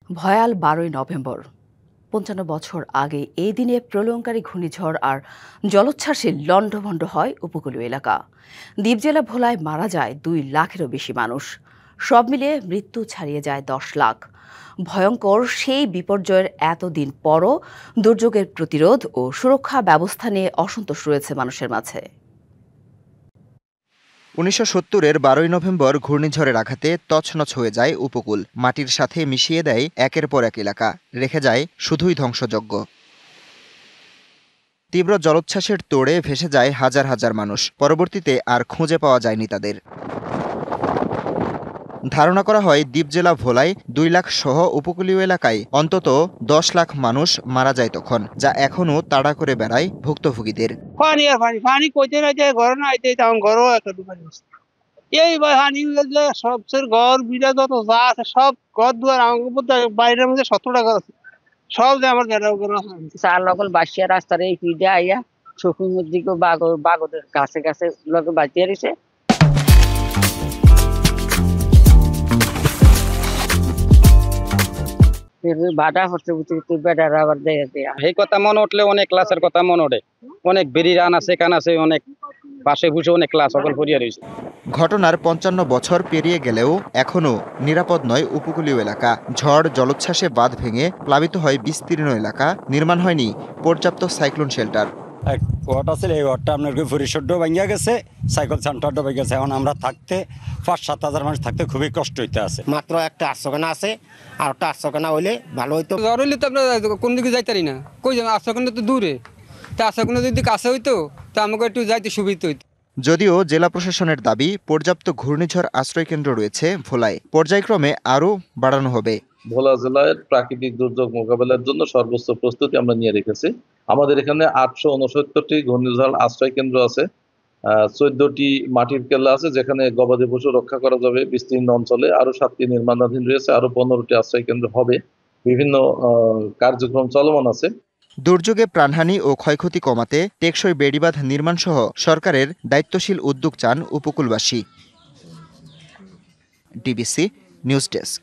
ভয়াল 12ই নভেম্বর। ৫৫ বছর আগে এই দিনে প্রলয়ঙ্কারী ঘূর্ণিঝড় আর জলোচ্ছ্বাসে লণ্ডভণ্ড হয় উপকূলীয় এলাকা। দ্বীপ জেলা ভোলায় মারা যায় ২ লাখেরও বেশি মানুষ। সব মিলিয়ে মৃত্যু ছাড়িয়ে যায় ১০ লাখ। ভয়ঙ্কর সেই বিপর্যয়ের এতদিন পরও দুর্যোগের প্রতিরোধ ও সুরক্ষা ব্যবস্থা নিয়ে অসন্তোষ রয়েছে মানুষের মাঝে। ১৯৭০-এর ১২ই নভেম্বর ঘূর্ণিঝড়ের আঘাতে তছনছ হয়ে যায় উপকূল। মাটির সাথে মিশিয়ে দেয় একের পর এক এলাকা, রেখে যায় শুধুই ধ্বংসযজ্ঞ। তীব্র জলোচ্ছ্বাসের তোড়ে ভেসে যায় হাজার হাজার মানুষ। পরবর্তীতে আর খুঁজে পাওয়া যায়নি তাদের। ধারণা করা হয় দ্বীপ জেলা ভোলায় ২ লাখ সহ উপকূলীয় এলাকায় অন্তত ১০ লাখ মানুষ মারা যায় তখন, যা এখনও তাড়া করে বেড়ায় ভুক্তভোগীদের। পানি কইতে না যায় ঘর না আইতে তখন ঘরও একটা ডুবাই এই পানি সবচেয়ে ঘর বিড়া যত যা আছে সব ঘর দুয়ার আমার বাইরের মধ্যে ১৭ টাকা আছে সব যে আমার গেটাও করে চার লগল বাসিয়া রাস্তার এই পিঠে আইয়া চোখের মধ্যে বাগদের কাছে কাছে লগে বাঁচিয়ে রয়েছে। বাধা হচ্ছে বেটার আবার এই কথা মনে উঠলে অনেক ক্লাসের কথা মনে ওঠে। অনেক বেরি রান আছে, কান আছে, অনেক পাশে বসে অনেক ক্লাস সকল করিয়া রয়েছে। ঘটনার ৫৫ বছর পেরিয়ে গেলেও এখনও নিরাপদ নয় উপকূলীয় এলাকা। ঝড় জলোচ্ছ্বাসে বাঁধ ভেঙে প্লাবিত হয় বিস্তীর্ণ এলাকা, নির্মাণ হয়নি পর্যাপ্ত সাইক্লোন শেল্টার। এক ঘর আছে, এই ঘরটা আপনার পরিষদ ভাঙিয়া গেছে, সাইকেল সেন্টারটা ভেঙে গেছে। এখন আমরা থাকতে ৫-৭ হাজার মানুষ থাকতে খুবই কষ্ট হইতে আছে। মাত্র একটা আশ্রয়খানা আছে, আর একটা আশ্রয়খানা হইলে ভালো হইতো। জ্বর হইলে তো আমরা কোন দিকে যাইতে পারি না, কই যাবো? আশ্রয়খানা তো দূরে, তা আশ্রয়খানা যদি কাছে হইতো তা আমাকে একটু যাইতে সুবিধা হইতো। যদিও জেলা প্রশাসনের দাবি পর্যাপ্ত ঘূর্ণিঝড় আশ্রয়কেন্দ্র রয়েছে ভোলায়, পর্যায়ক্রমে আরও বাড়ানো হবে। ভোলা জেলায় প্রাকৃতিক দুর্যোগ মোকাবেলার জন্য সর্বোচ্চ প্রস্তুতি আমরা নিয়ে রেখেছি। আমাদের এখানে ৮৬৯টি ঘূর্ণিঝড় আশ্রয় কেন্দ্র আছে, ১৪টি মাটির কেল্লা আছে যেখানে গবাদি পশু রক্ষা করা যাবে বিস্তীর্ণ অঞ্চলে। আরো 7টি নির্মাণাধীন রয়েছে, আরো 15টি আশ্রয় কেন্দ্র হবে। বিভিন্ন কার্যক্রম চলমান আছে। দুর্যোগে প্রাণহানি ও ক্ষয়ক্ষতি কমাতে টেকসই বেড়িবাঁধ নির্মাণ সহ সরকারের দায়িত্বশীল উদ্যোগ চান উপকূলবাসী। DBC news desk.